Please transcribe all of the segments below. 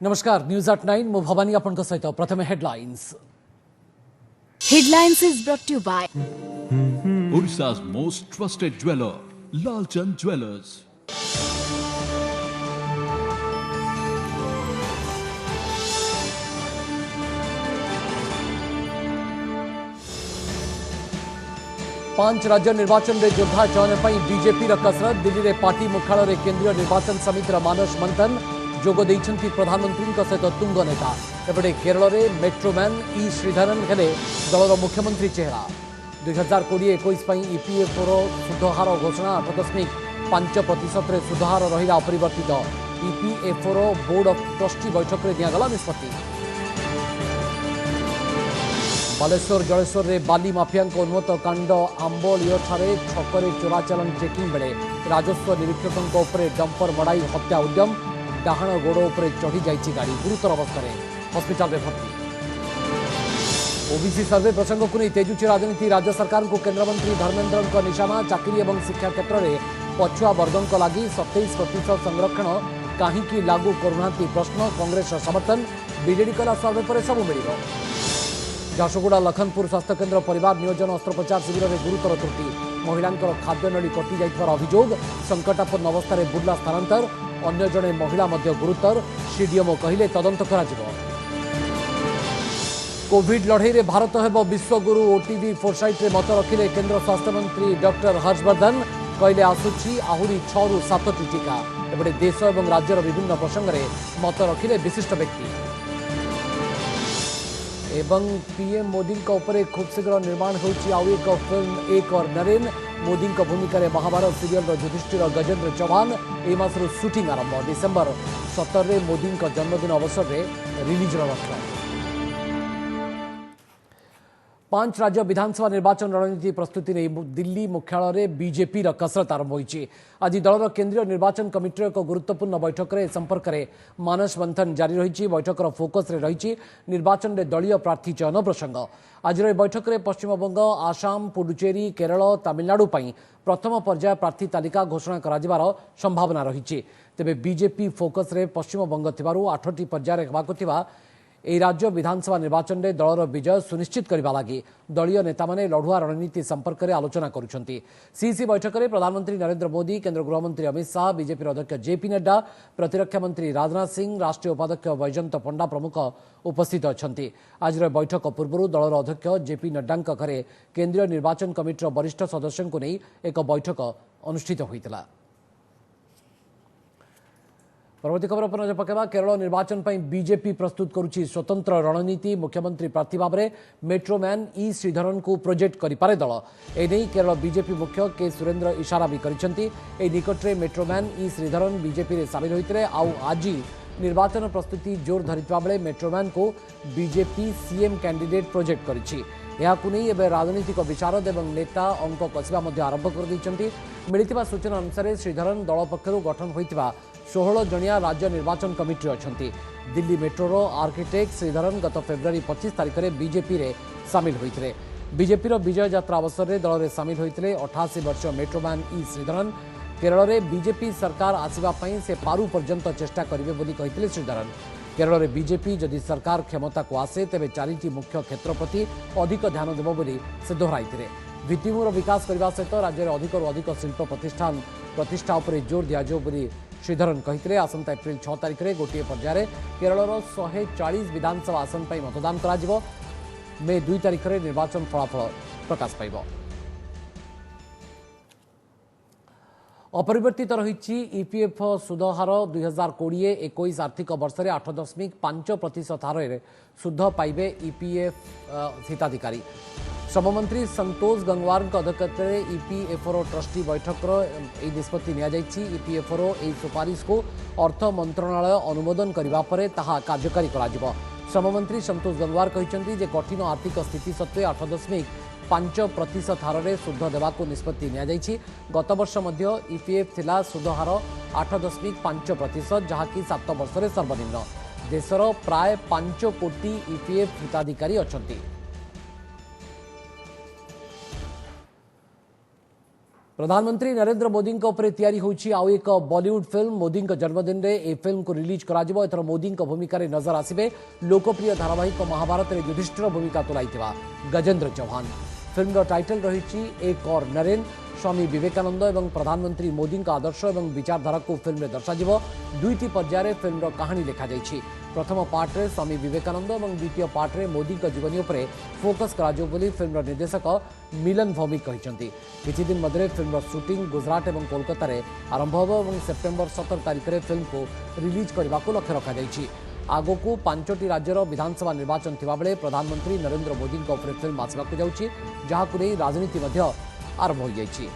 नमस्कार news at 9 मु भवानी आपन सहित प्रथम headlines is brought to you by Odisha's most trusted jeweler, Lalchand Jewelers. पांच राज्य निर्वाचन में योद्धा चयन पर बीजेपी कसरत दिल्ली में पार्टी मुख्यालय केंद्रीय निर्वाचन समितिर मानस मंथन जोग देइछंती प्रधानमंत्री सहित तुंग नेता एपटे केरल में मेट्रोमैन ई श्रीधरन हेले दलर मुख्यमंत्री चेहरा 2020-21 ईपीएफओ सुधहार घोषणा 8.5% सुधहार रहा अपरिवर्तित ईपीएफओ बोर्ड ऑफ ट्रस्टी बैठक में निगला निष्पत्ति बालेश्वर जलेश्वर में बाली माफिया उन्मत्त कांड आंबलियोठारे छकरे चोराचालान चेकिंग बेले राजस्व निरीक्षकों डंपर मड़ाई हत्या उद्यम डाहाण गोड़ उपर चढ़ी जाइए गाड़ी गुरुतर अवस्था हस्पिटाल में भर्ती ओबीसी सर्वे प्रसंग को नहीं तेजुची राजनीति राज्य सरकार को केन्द्रमंत्री धर्मेन्द्र निशाना चाकरी और शिक्षा क्षेत्र में पछुआ वर्गों लगी 27% संरक्षण कहीं लागू करूना प्रश्न कांग्रेस समर्थन बीजेडी कला सर्वे पर सबू मिल झारसुगुड़ा लखनपुर स्वास्थ्य केन्द्र परिवार नियोजन अस्त्रोपचार शिविर में गुरुतर त्रुटि महिला खाद्य नली कटि जाइथिबार अभियोग संकटापन्न अवस्था बुर्ला स्थानांतर अन्य जड़े महिला गुरुतर सीडीएमओ कहले तदंत करा कोविड लड़ई में भारत हेब विश्वगुरु ओटीवी फोरसाइट में मत रखिले केंद्र स्वास्थ्य मंत्री डॉक्टर हर्षवर्धन कहले आसुची आहरी 6 ରୁ 7ଟି टीका एपटे देश और राज्यर विभिन्न प्रसंग में मत रखिले विशिष्ट व्यक्ति एवं पीएम मोदी उपरे खूब शीघ्र निर्माण होची आउ एक फिल्म एक और नरेन मोदी भूमिका महाभारत सीरियल युधिष्ठिर गजेंद्र चौहान ए मासर शूटिंग आरंभ डिसेम्बर 17 मोदी जन्मदिन अवसर में रिलीज लक्ष्य 5 राज्य विधानसभा निर्वाचन रणनीति प्रस्तुति नहीं दिल्ली मुख्यालय बीजेपी कसरत आरंभ होती आज दलर केंद्रीय निर्वाचन कमिटर एक गुरुत्वपूर्ण बैठक में संपर्क में मानस मंथन जारी रही बैठकर फोकस रही निर्वाचन में दलीय प्रार्थी चयन प्रसंग आज बैठक में पश्चिमबंग आसाम पुडुचेरी केरल तमिलनाडु प्रथम पर्याय प्रार्थी तालिका घोषणा करार संभावना रही तेज बीजेपी फोकस में पश्चिमबंग 8टी पर्यायर होगा এই রাজ্য বিধানসভা নির্বাচন में দলর विजय सुनिश्चित करने लगी दलीय नेता माने लढ़ुआ रणनीति संपर्क में आलोचना करुछंती सीसी बैठक में प्रधानमंत्री नरेंद्र मोदी केंद्र गृहमंत्री अमित शाह बीजेपी अध्यक्ष जेपी नड्डा प्रतिरक्षा मंत्री राजनाथ सिंह राष्ट्रीय उपाध्यक्ष वैजयंत पंडा प्रमुख उपस्थित अछंती आज बैठक पूर्व दलर अध्यक्ष जेपी नड्डा घरे केंद्रीय निर्वाचन कमिटर वरिष्ठ सदस्यों को नहीं एक बैठक अनुष्ठित होता परवर्ती खबर पर नजर पकेबा केरल निर्वाचन पर बीजेपी प्रस्तुत करुच्ची स्वतंत्र रणनीति मुख्यमंत्री प्रार्थी भाव में मेट्रोमैन ई श्रीधरन को प्रोजेक्ट करिपारे दल एने केरल बीजेपी मुख्य के सुरेंद्र इशारा भी करिसेंती ए निकटरे मेट्रोमैन ई श्रीधरन बीजेपी रे शामिल होइतरे आउ आज निर्वाचन प्रस्तुति जोर धरिता बेले मेट्रोमैन को बीजेपी सीएम कैंडिडेट प्रोजेक्ट करिछि याकु नहीं एबे राजनीतिक विशारद एवं नेता अंक कसिबा मध्य आरंभ कर दैछंती मिलिथिबा सूचना अनुसार श्रीधरन दल पक्षरु गठन होइतिबा 16 जणिया राज्य निर्वाचन कमिटी अछंती दिल्ली मेट्रोर आर्किटेक्ट श्रीधरन गत फेब्रुआरी 25 तारिख में बीजेपी रे शामिल होइतरे बीजेपी विजय यात्रा अवसर में दल में शामिल होइतले 88 वर्षीय मेट्रोमैन ई श्रीधरन केरल में बीजेपी सरकार आसिबा पई से पारु पर्यंत चेष्टा करिवे बोली कहितले श्रीधरन केरल में बीजेपी जदि सरकार क्षमता को आसे तेबे 4टी मुख्य क्षेत्र प्रति अधिक ध्यान देव बोली से दोहराइतले भित्तिभूमिर विकास करने सहित राज्य में अधिक अधिक शिल्प प्रतिष्ठा उपर जोर दिजाऊ बोली श्रीधरन कही आसंता एप्रिल 6 तारिख में गोटे पर्यायर केरलर 140 विधानसभा आसन पर मतदान करा मे 2 तारिख में निर्वाचन फलाफल प्रकाश पाइब अपरिवर्तित रही ईपीएफओ सुधहार 2020-21 आर्थिक वर्ष में 8.5% हार सुध पाइबे ईपीएफ हिताधिकारी श्रममंत्री संतोष गंगवार अध्यक्षता में ईपीएफओ ट्रस्टी बैठक निष्पत्ति ईपीएफओ सुपारिश को अर्थ मंत्रणालय अनुमोदन करने पर ताहा कार्यकारी करा श्रममंत्री संतोष गंगवार कहते जे कठिन आर्थिक स्थिति सत्वे 8.5% हार सुध देवाक निष्पत्ति गत वर्ष ईपीएफ थिला सुध हार 8.5% जहाँकि 7 वर्ष में सर्वनिम्न देशर प्राय 5 कोटी ईपीएफ हिताधिकारी अच्छा प्रधानमंत्री नरेंद्र मोदी तैयारी होची आउ एक बॉलीवुड फिल्म मोदी जन्मदिन रे ए फिल्म को रिलीज कराजिबो। एथर मोदी भूमिका रे नजर आसिबे लोकप्रिय धारावाहिक महाभारत रे युधिष्ठिर भूमिका तुलाइथिबा गजेंद्र चौहान। फिल्म रो टाइटल रहिछि एक और नरेन। स्वामी विवेकानंद एवं प्रधानमंत्री मोदी आदर्श एवं विचारधारा को फिल्म रे दर्शाजिबो। दुईटी पर्याय फिल्म रो कहानी लिखा जाइछि। प्रथम पार्ट रे स्वामी विवेकानंद और द्वितीय पार्ट रे मोदी जीवनी उपरे फोकस कराजो बोली फिल्म रो निर्देशक मिलन भौमिक कहिसंती। किछि दिन मध्य फिल्म रो शूटिंग गुजरात और कोलकाता रे आरंभ होबो और सेप्टेम्बर 17 तारिख रे फिल्म को रिलीज करने को लक्ष्य रखा जाइछि। आगोकू 5टी राज्यर विधानसभा निर्वाचन थिबा बेले प्रधानमंत्री नरेंद्र मोदी उपरे फिल्म आसबाकू जाउछि, जहाकू नै राजनीति मध्य आरंभ हो जाइछि।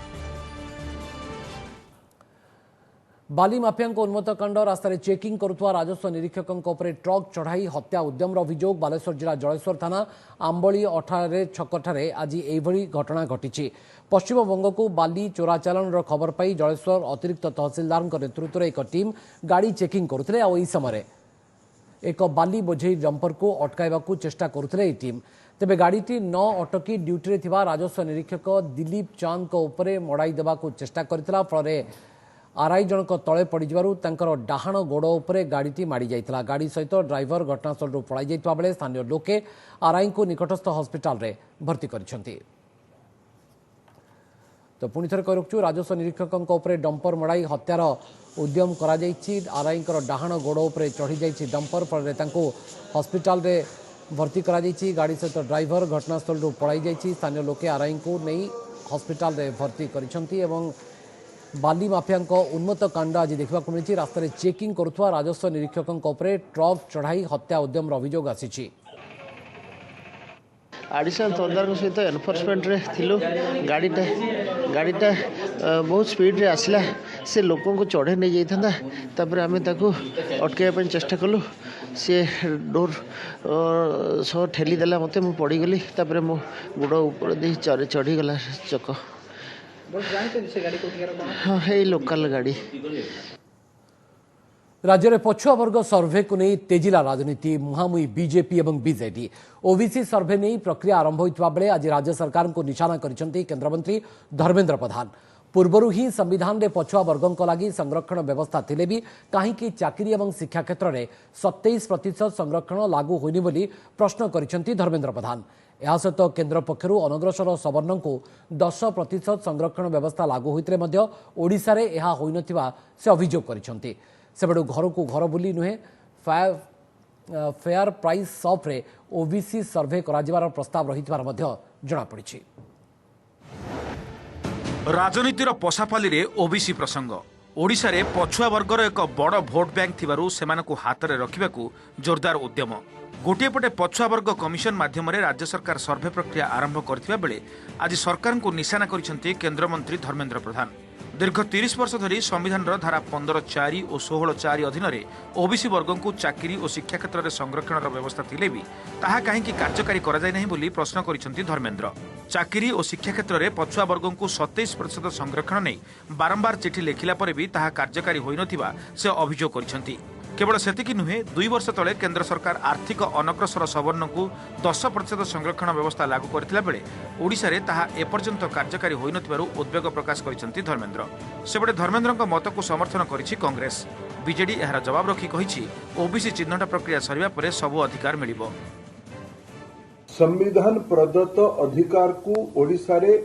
बाली माफिया उन्मत्त कांड रास्तार चेकिंग करुवा राजस्व निरीक्षकों ट्रक चढ़ाई हत्या उद्यम अभियोग बालेश्वर जिला जलेश्वर थाना आंबली अठारे छकठारे आज एभली घटना घटी। पश्चिमबंग को बाली चोराचालान खबर पाई जलेश्वर अतिरिक्त तहसिलदार नेतृत्व में एक टीम गाड़ी चेकिंग करुले। आई समय एक बाली बोझेई डंपर को अटकाइबा चेष्टा करुले टीम। तेबे गाड़ीटी न अटकी ड्यूटी थिबा राजस्व निरीक्षक दिलीप चांद को उपरे मड़ाई देबा चेष्टा करथिला। फल आरआई जनक तले पड़िजिबारु तांकर डाहाण गोड़ उपरे गाड़ीटी माड़ी जाइथिला। गाड़ी सहित ड्राइवर घटनास्थल पलाई जाइथिबा बेले स्थानीय लोके आरआई को निकटस्थ हस्पिटाल रे भर्ती करिसेंती। तो पुणी थे कह रखु राजस्व निरीक्षकों उपरे डंपर मड़ाई हत्यार उद्यम करा जाइछि। आरआई डाहाण गोड़ उपरे चढ़ी जाइछि डंपर। फल हस्पिटाल रे भर्ती करा जाइछि। गाड़ी सहित ड्राइवर घटनास्थल पलाई जाइछि। स्थानीय लोके आरआई को नहीं हस्पिटाल रे भर्ती करिसेंती। एवं बाली माफिया उन्मत्त कांड आज देखा मिली। रास्तार चेकिंग करुवा राजस्व निरीक्षकों ट्रक चढ़ाई हत्या उद्यम अभियोग आसी। आडिशनल तहसीलदार सहित एनफोर्समेंट रे थिलु। गाड़ीटा बहुत स्पीड रे आसला। से लोकों को चढ़े नहीं जाता। तापर आमे ताकू अटकाइबा चेष्टा कलु। सी डोर सह ठेली देला मते मु पड़गली। तापर मो गोड़ ऊपर दे चढ़ीगला चक। हाँ है लोकल गाड़ी। राज्य में पछुआ वर्ग सर्वे को नहीं तेजिला राजनीति मुहांमुही बीजेपी और बीजेडी। ओबीसी सर्वे नहीं प्रक्रिया आरंभ होता बेले आज राज्य सरकार को निशाना करिसेंती केंद्रमंत्री धर्मेंद्र प्रधान। पूर्वरु ही संविधान रे पछुआ वर्गों लगी संरक्षण व्यवस्था थिले भी कहीं चाकरी और शिक्षा क्षेत्र में 27% संरक्षण लागू होनी बोली प्रश्न करिसेंती धर्मेंद्र प्रधान। यह सहित केन्द्र पक्षर अनग्रसर सवर्ण को 10% संरक्षण व्यवस्था लागू होते ओडिशा रे यह होई नथिबा से अभियोग करिसेंती। सेबडू घर को घर बुली नुहे फेयर प्राइस शॉप रे ओबीसी सर्वे कराजिबार प्रस्ताव रहितबार मध्य जणा पड़िछि। राजनीतिर पशापाली रे ओबीसी प्रसंग ओडिशा रे पछुआ वर्गर एक बड़ भोट बैंक थिबारु सेमानकु हातरे रखिबाकू जोरदार उद्यम। गोटे पटे पछुआ वर्ग कमिशन माध्यम राज्य सरकार सर्वे प्रक्रिया आरंभ करथिबा बेले आज सरकार को निशाना करिसेंती केंद्र मंत्री धर्मेंद्र प्रधान। दीर्घ 30 वर्ष धरी संविधान धारा 15(4) और 16(4) अधीन ओबीसी वर्ग को चाकरी और शिक्षा क्षेत्र में संरक्षण व्यवस्था थिले भी ताहा कहीं कार्यकारी करा जाय नहीं बोली प्रश्न करिसेंती धर्मेंद्र। चाकरी और शिक्षा क्षेत्र में पछुआ वर्ग को 27% संरक्षण नहीं बारंबार चिठी लेखिला परे भी ताहा कार्यकारी होई नथिबा से अभियोग करिसेंती। केवल सेतिकी नुहे 2 वर्ष तले केंद्र सरकार आर्थिक अनग्रसर सवर्ण को 10% संरक्षण व्यवस्था लागू करथिला बेले ओडिशा रे ताहा एपर्यंत कार्यकारी होई नथिबारु उद्वेग प्रकाश करिसेंती धर्मेंद्र। सेबडे धर्मेंद्रଙ୍କ मत को समर्थन करिछि कांग्रेस। बीजेडी एहार जवाब रखी कहिछि ओबीसी चिन्हट प्रक्रिया सरिबा परे सब अधिकार मिलिबो। संविधान प्रदत्त अधिकार को ओडिशा रे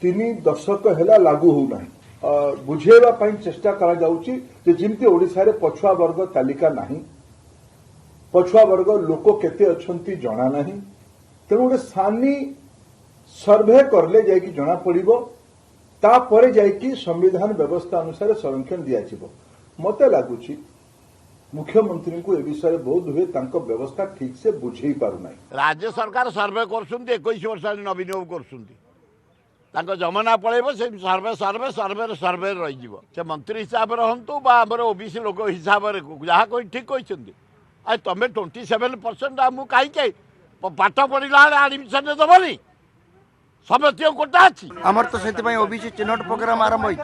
3 दशक हेला लागू हो नाही बुझेवा पाई चेष्टा करा जाउची जे जिमती ओडिशा रे पछुआ वर्ग तालिका नाही। पछुआ वर्ग लोक केते अछंती जणा नाही। तेणु गोटे सानी सर्वे करले जायकी जणा पड़िबो। ता परे जायकी संविधान व्यवस्था अनुसार संरक्षण दिया जिवो। मते लागुची मुख्यमंत्री को ए विषय बहुत हुए तांको व्यवस्था ठीक से बुझेई पारु नाही। राज्य सरकार सर्वे करसुंती 21 वर्ष नवीन करसुंती तांको जमाना पड़ेबो से सर्वे रही से मंत्री हिसाब रे हंतु बा हमर ओबीसी लोक हिसाब रे जहा कोई ठीक कहिसंती। आ तमे 27% हमु काई के पाठ पढ़िला एडमिशन दे दबनी समस्या कोटा अछि। हमर तो सेति पई ओबीसी चिन्हट प्रोग्राम आरंभ होई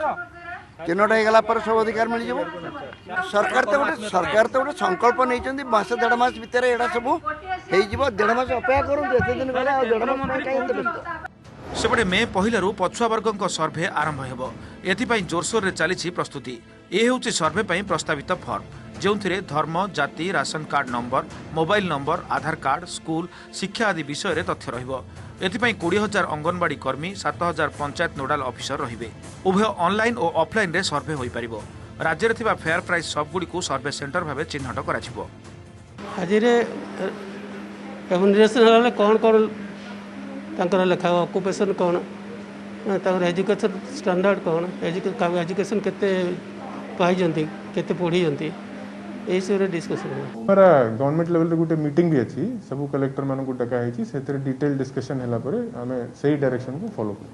चिन्हट हे गला पर सब अधिकार मिल जिवो। सरकार तो गोटे संकल्प नहीं मास 1.5 मास भीतर एडा सब हे जिवो। 1.5 मास अपेक्षा करू एते दिन गला 1.5 मास काई एते सेपटे मे पहिलू पछुआ वर्गों सर्भे आरंभ हो एथिपाई जोरसोर रे चली प्रस्तुति। ए होउछि सर्भे पई प्रस्तावित फॉर्म जो धर्म जाति ration card number mobile number Aadhaar card school शिक्षा आदि विषय रे तथ्य रहिबो। एथिपाई 20,000 अंगनवाड़ी कर्मी 7,000 पंचायत नोडाल ऑफिसर रहिबे। उभय ऑनलाइन और ऑफलाइन रे सर्भे होई परिबो। राज्य रे थिबा फेयर प्राइस सब गुडी को सर्भे सेंटर भाबे चिन्हट कराजिबो। आज रेमुनरेशन कौन कौन तांकर लेखा ऑक्युपेशन कौन तांकर एजुकेशन स्टैंडर्ड कौन एजुकेशन केते पाइजंती केते पढ़ी ए सब डिस्कशन हमारा गवर्नमेंट लेवल रे गुटे मीटिंग भी अछि सब कलेक्टर मान को डका है से डिटेल डिस्कशन हैला परे हमें सही डायरेक्शन को फॉलो कर।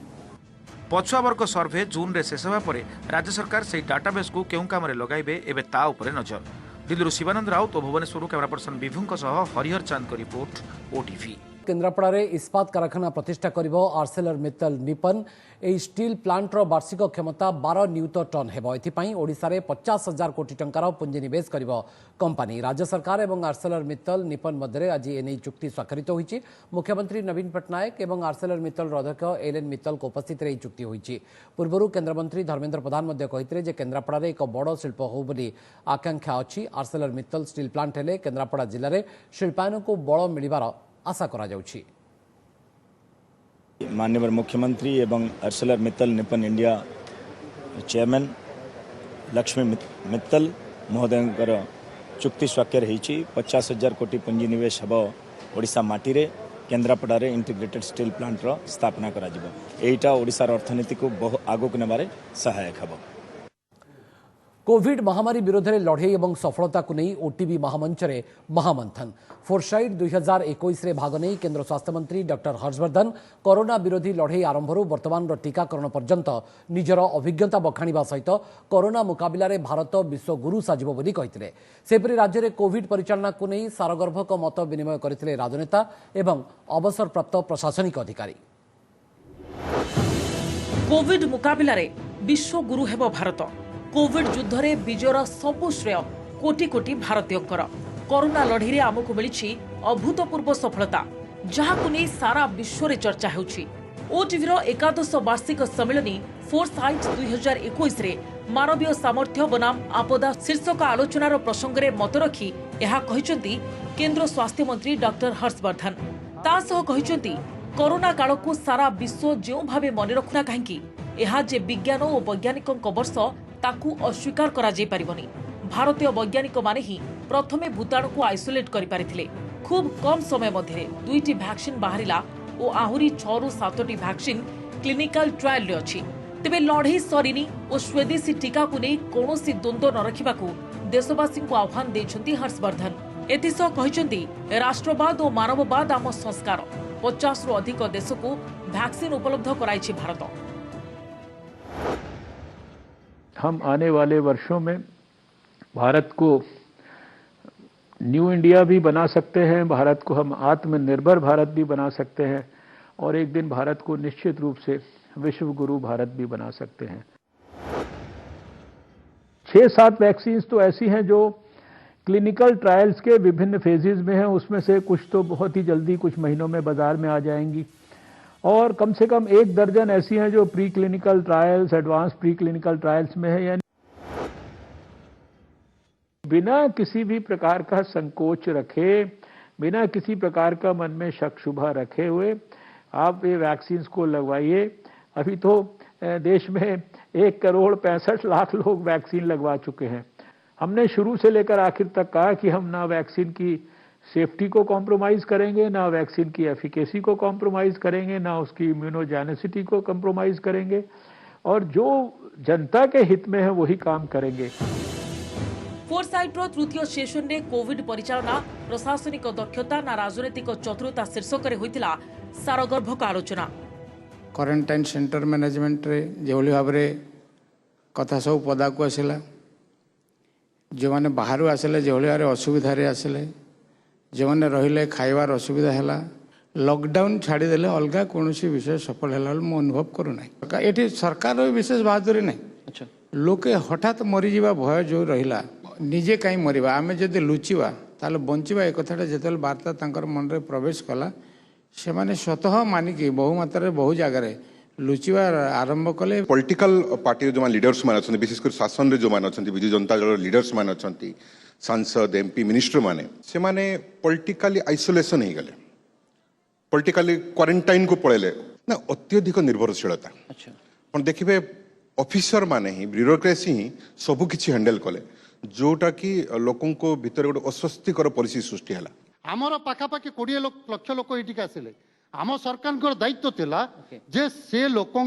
पछुआ वर्ग सर्भे जून रे शेष होगा परे राज्य सरकार से डाटाबेस को केउ काम रे लगाइबे एबे ता उपरे नजर। दिल्ली शिवानंद राउत और भुवनेश्वर कैमरा पर्सन विभुंक सह हरिहर चांद को रिपोर्ट ओटीवी। केन्द्रापड़ा रे इस्पात कारखाना प्रतिष्ठा करिबो आर्सेलर मित्तल निपन। ए स्टील प्लांट रो वार्षिक क्षमता 12 न्यूट टन हेबो। एथिपाई ओडिसा रे 50,000 कोटी टंकार पुंजीनिवेश करिबो कंपनी। राज्य सरकार एवं आर्सेलर मित्तल निपन मध्य आज एने चुक्ति स्वाक्षरित होईछि। मुख्यमंत्री नवीन पटनायक एवं आर्सेलर मित्तल अध्यक्ष एलएन मित्तल को उपस्थित रे चुक्ति होईछि। पूर्वरु केन्द्र मंत्री धर्मेन्द्र प्रधान मध्य कहितरे जे केन्द्रापड़ा रे एक बड़ शिल्प हो बोली आकांक्षा अछि। आर्सेलर मित्तल स्टील प्लांट हेले केन्द्रापड़ा जिल्ला रे शिल्पायन को बळ मिलिबार आशा करा जाउछि। माननीय मुख्यमंत्री एवं Arcelor Mittal Nippon India chairman Lakshmi Mittal महोदयंकर चुक्ति स्वाक्षर होईछि। 50,000 कोटी पुंजी निवेश हेबो ओडिशा माटी रे केन्द्रापड़ा रे इंटीग्रेटेड स्टील प्लांट रो स्थापना करा जिवो। एटा ओडिसा अर्थनीति को बहु आगुक नेबारे सहायक हेबो। कोविड महामारी विरोध में लड़े और सफलता को नहीं ओटीबी महामंच रे महामंथन। फोरसाइट 2021 रे भाग नहीं केंद्र स्वास्थ्य मंत्री डॉक्टर हर्षवर्धन कोरोना विरोधी लड़े आरंभ वर्तमान टीकाकरण पर्यंत निजर अभिज्ञता बखाणिबा सहित कोरोना मुकाबला रे भारत विश्वगुरु साजिबो बोली कहिथिले। सेपरि राज्य रे कोविड परिचालना को नहीं सारगर्भक मत विनिमय करथिले राजनेता एवं अवसरप्राप्त प्रशासनिक अधिकारी। कोविड मुकाबला रे विश्वगुरु हेबो भारत। कोविड युद्ध रे विजयर सबु श्रेय कोटी कोटी भारतीयंकर। कोरोना लड़े आमको मिली अभूतपूर्व सफलता जहां नहीं सारा विश्व रे चर्चा होउछि। ओटीवी रो 11 वार्षिक सम्मेलनी फोरसाइट 2021 रे मानवीय सामर्थ्य बनाम आपदा शीर्षक आलोचनार प्रसंग रे मत रखी यह कहिसंती केंद्र स्वास्थ्य मंत्री डॉक्टर हर्षवर्धन। तासह कहिसंती कोरोना काल को सारा विश्व जो भावे मन रखुना कहीं यह जे विज्ञान और वैज्ञानिकों वर्ष ताकू अस्वीकार करा जाई परिबनी। भारतीय वैज्ञानिक माने ही प्रथमे भूताणु को आइसोलेट करि पारिथिले। खूब कम समय मध्य 2टी वैक्सीन बाहरिला और आहुरी 6 ରୁ 7टी वैक्सीन क्लिनिकल ट्रायल रे अछि। तेबे लड़े सरीनी और स्वदेशी टीका को नहीं कोनोसी द्वंद्व न रखिबाकू देशवासी को आह्वान दैछंती हर्षवर्धन। एतिसह कहिसंती राष्ट्रवाद और मानववाद आम संस्कार। 50 ରୁ अधिक देश को वैक्सीन उपलब्ध कराइछि भारत। हम आने वाले वर्षों में भारत को न्यू इंडिया भी बना सकते हैं, भारत को हम आत्मनिर्भर भारत भी बना सकते हैं और एक दिन भारत को निश्चित रूप से विश्व गुरु भारत भी बना सकते हैं। 6-7 वैक्सीन्स तो ऐसी हैं जो क्लिनिकल ट्रायल्स के विभिन्न फेजेस में हैं। उसमें से कुछ तो बहुत ही जल्दी कुछ महीनों में बाजार में आ जाएंगी और कम से कम 1 दर्जन ऐसी हैं जो pre clinical trials advance pre clinical trials में है। यानी बिना किसी भी प्रकार का संकोच रखे, बिना किसी प्रकार का मन में शक शुबा रखे हुए आप ये वैक्सीन्स को लगवाइए। अभी तो देश में 1,65,00,000 लोग वैक्सीन लगवा चुके हैं। हमने शुरू से लेकर आखिर तक कहा कि हम ना वैक्सीन की सेफ्टी को कॉम्प्रोमाइज करेंगे, ना वैक्सीन की एफिकेसी को कॉम्प्रोमाइज करेंगे, ना उसकी इम्यूनोजेनिसिटी को कॉम्प्रोमाइज करेंगे और जो जनता के हित में है वही काम करेंगे। फोरसाइट रो तृतीय सेशन रे कोविड परिचालना प्रशासनिक दक्षता ना राजनीतिक चतुरता शीर्षक रे होइतिला सारगर्भक आलोचना। क्वारंटाइन सेंटर मैनेजमेंट रे जेभली भाव रे कथा सब पदा को आसिला, जो माने बाहर आसिले जेभली भाव रे असुविधा रे आसिले, जो मैंने रहिले खाइबार असुविधा है। लॉकडाउन छाड़ी देले अलगा कौन विषय सफल है मु अनुभव करूना। ये सरकार विशेष बहादुरी ना। अच्छा लोके हठात मरीजा भय जो रहा निजे कहीं मरवा आम जब लुचिबा ताले बंचिबा एक कथाटा जिते बार्ता तांकर मन रे प्रवेश कला ସେମାନେ ସ୍ୱତଃ ମାନିକି ବହୁ ମାତ୍ରାରେ ବହୁ ଜାଗାରେ ଲୁଚିବା ଆରମ୍ଭ କଲେ। पॉलिटिकल पार्टी जो लीडर्स मान अच्छा विशेषकर शासन रे जो मान अच्छा विजु जनता दल लीडर्स मान अच्छा सांसद एमपी मिनिस्टर माने से माने पॉलिटिकली आइसोलेशन हो गले पॉलिटिकली क्वारंटाइन को पड़ेले ना अत्यधिक निर्भरशीलता पण देखिबे ऑफिसर माने ही ब्यूरोक्रेसी ही सब किछि हैंडल कले जोटा कि लोकन को भीतर गोटे अस्वस्तिकर परिस्थिति सृष्टि हला। आमर पाखापाखि 20 लक्ष लोक ये आसिले आम सरकार दायित्व थिला जे से लोकों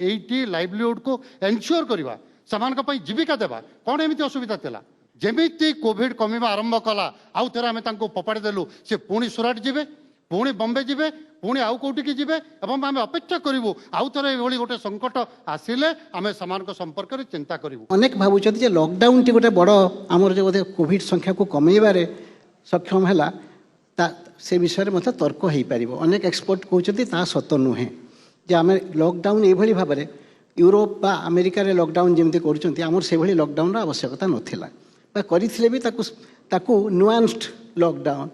एटी लाइवलीहुड को एनश्योर करवा से जीविका देवा कौन एमती असुविधा थिला जेमिति कोविड कमिबा आरंभ कला आउ थे आम फोपाड़ी देलु से पुणी सुराट जीवे पुणी बम्बे जीवे पुणी आउ कौटिकी जीवे एवं आम अपेक्षा करूँ आउ थे ये गोटे संकट आसिले आम से संपर्क में चिंता करूँ। अनेक भावुं लॉकडाउन टी गोटे बड़ आमर जो बोधे कोविड संख्या को कमेबारे सक्षम है से विषय में मतलब तर्क हो पार अनेक एक्सपर्ट कहते सत नुहे जे आम लॉकडाउन ये भाव में यूरोप बा अमेरिका रे लॉकडाउन जमी कर से लॉकडाउन आवश्यकता नाला करते भी ताकू नुआंस्ड लॉकडाउन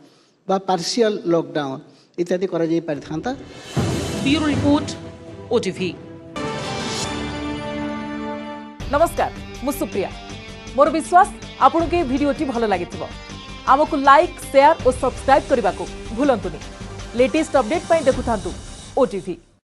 बा पार्शियल लॉकडाउन इत्यादि करा जाई पारिथांता। Bureau report OTV. नमस्कार मु सुप्रिया मोर विश्वास आपन के भिडियोटी भल लागिथिबो आमको लाइक शेयर और सब्सक्राइब करने को भूलंतुनी लेटेस्ट अपडेट पाई देखुथांतु ओटीवी।